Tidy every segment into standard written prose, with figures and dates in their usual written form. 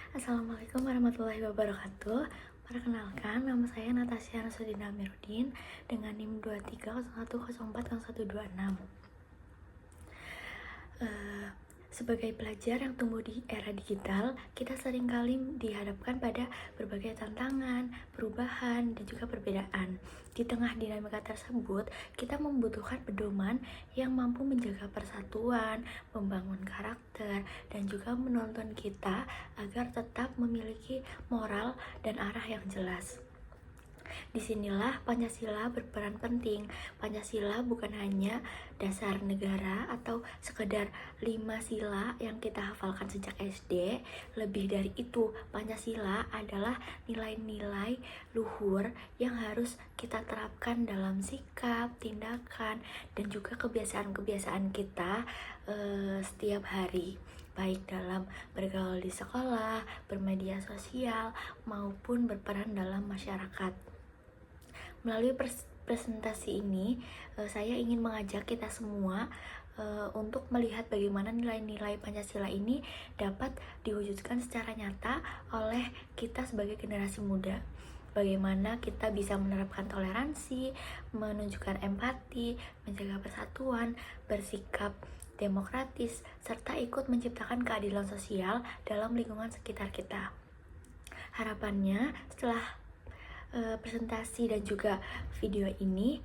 Assalamualaikum warahmatullahi wabarakatuh. Perkenalkan, nama saya Natasha Nasudin Amiruddin dengan NIM 2301040126. Sebagai pelajar yang tumbuh di era digital, kita seringkali dihadapkan pada berbagai tantangan, perubahan, dan juga perbedaan. Di tengah dinamika tersebut, kita membutuhkan pedoman yang mampu menjaga persatuan, membangun karakter, dan juga menuntun kita agar tetap memiliki moral dan arah yang jelas. Disinilah Pancasila berperan penting. Pancasila bukan hanya dasar negara atau sekedar 5 sila yang kita hafalkan sejak SD. Lebih dari itu, Pancasila adalah nilai-nilai luhur yang harus kita terapkan dalam sikap, tindakan, dan juga kebiasaan-kebiasaan kita setiap hari, baik dalam bergaul di sekolah, bermedia sosial, maupun berperan dalam masyarakat. Melalui presentasi ini, saya ingin mengajak kita semua untuk melihat bagaimana nilai-nilai Pancasila ini dapat diwujudkan secara nyata oleh kita sebagai generasi muda. Bagaimana kita bisa menerapkan toleransi, menunjukkan empati, menjaga persatuan, bersikap demokratis, serta ikut menciptakan keadilan sosial dalam lingkungan sekitar kita. Harapannya setelah presentasi dan juga video ini,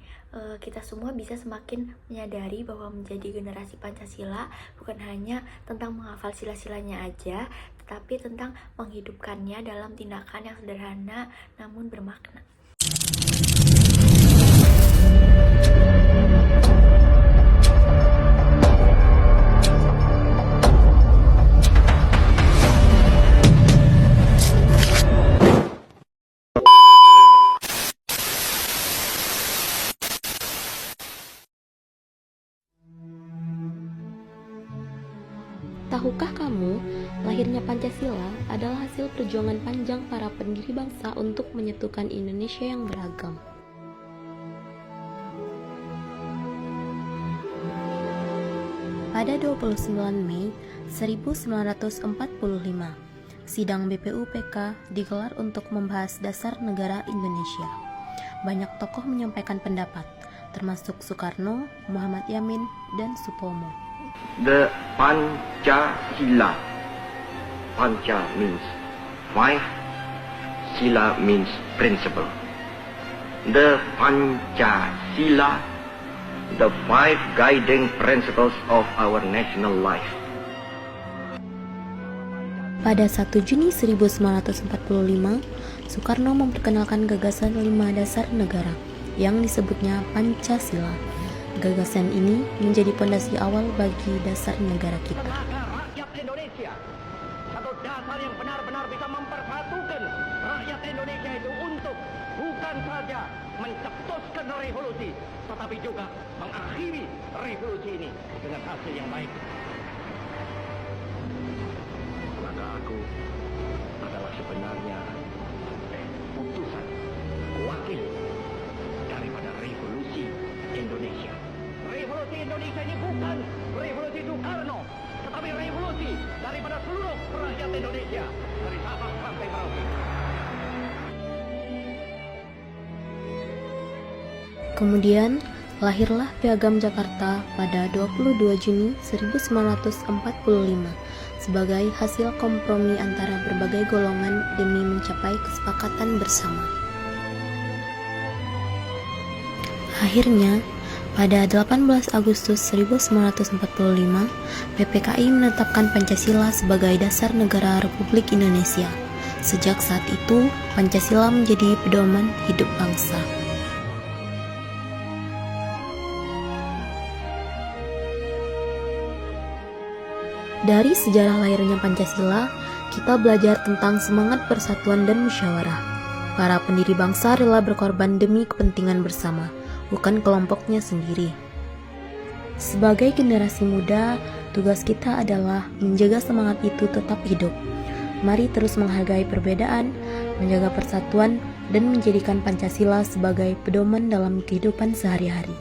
kita semua bisa semakin menyadari bahwa menjadi generasi Pancasila bukan hanya tentang menghafal sila-silanya aja, tetapi tentang menghidupkannya dalam tindakan yang sederhana namun bermakna. Tahukah kamu, lahirnya Pancasila adalah hasil perjuangan panjang para pendiri bangsa untuk menyatukan Indonesia yang beragam. Pada 29 Mei 1945, sidang BPUPK digelar untuk membahas dasar negara Indonesia. Banyak tokoh menyampaikan pendapat, termasuk Soekarno, Muhammad Yamin, dan Supomo. The Pancasila. Panca means five, Sila means principle. The Pancasila, the five guiding principles of our national life. Pada 1 Juni 1945, Soekarno memperkenalkan gagasan 5 dasar negara yang disebutnya Pancasila. Gagasan ini menjadi pondasi awal bagi dasar negara kita. Rakyat Indonesia, satu dasar yang benar-benar bisa mempersatukan rakyat Indonesia itu untuk bukan saja mencetuskan revolusi, tetapi juga mengakhiri revolusi ini dengan hasil yang baik. Maka aku adalah sebenarnya putusan wakil daripada revolusi Indonesia. Revolusi Indonesia ini bukan revolusi Soekarno, tetapi revolusi daripada seluruh rakyat Indonesia, dari Sabang sampai Merauke. Kemudian, lahirlah Piagam Jakarta pada 22 Juni 1945 sebagai hasil kompromi antara berbagai golongan demi mencapai kesepakatan bersama. Akhirnya, pada 18 Agustus 1945, PPKI menetapkan Pancasila sebagai dasar negara Republik Indonesia. Sejak saat itu, Pancasila menjadi pedoman hidup bangsa. Dari sejarah lahirnya Pancasila, kita belajar tentang semangat persatuan dan musyawarah. Para pendiri bangsa rela berkorban demi kepentingan bersama, bukan kelompoknya sendiri. Sebagai generasi muda, tugas kita adalah menjaga semangat itu tetap hidup. Mari terus menghargai perbedaan, menjaga persatuan, dan menjadikan Pancasila sebagai pedoman dalam kehidupan sehari-hari.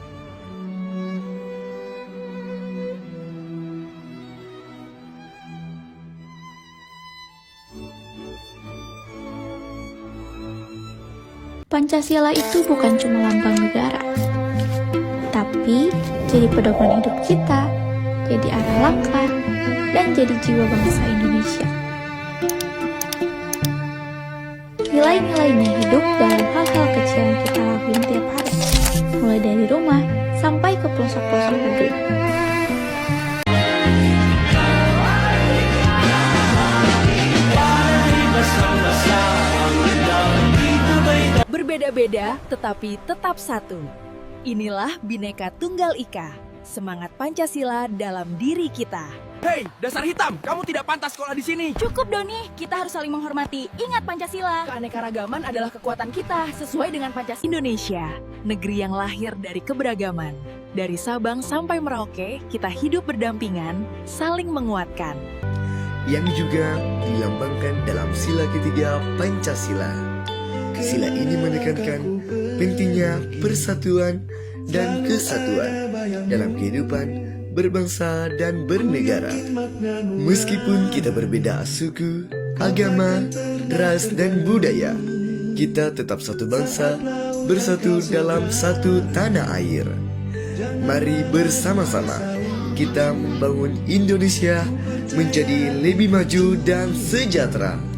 Pancasila itu bukan cuma lambang negara, tapi jadi pedoman hidup kita, jadi arah langkah, dan jadi jiwa bangsa Indonesia. Nilai-nilainya hidup dalam hal-hal kecil yang kita lakuin tiap hari, mulai dari rumah sampai ke pelosok-pelosok negeri. Berbeda-beda tetapi tetap satu. Inilah Bhinneka Tunggal Ika, semangat Pancasila dalam diri kita. Hei, dasar hitam, kamu tidak pantas sekolah di sini. Cukup Doni, kita harus saling menghormati. Ingat Pancasila. Keanekaragaman adalah kekuatan kita, sesuai dengan Pancasila. Indonesia, negeri yang lahir dari keberagaman. Dari Sabang sampai Merauke, kita hidup berdampingan, saling menguatkan. Yang juga dilambangkan dalam sila ketiga Pancasila. Sila ini menekankan pentingnya persatuan dan kesatuan dalam kehidupan berbangsa dan bernegara. Meskipun kita berbeda suku, agama, ras, dan budaya, kita tetap satu bangsa, bersatu dalam satu tanah air. Mari bersama-sama kita membangun Indonesia menjadi lebih maju dan sejahtera.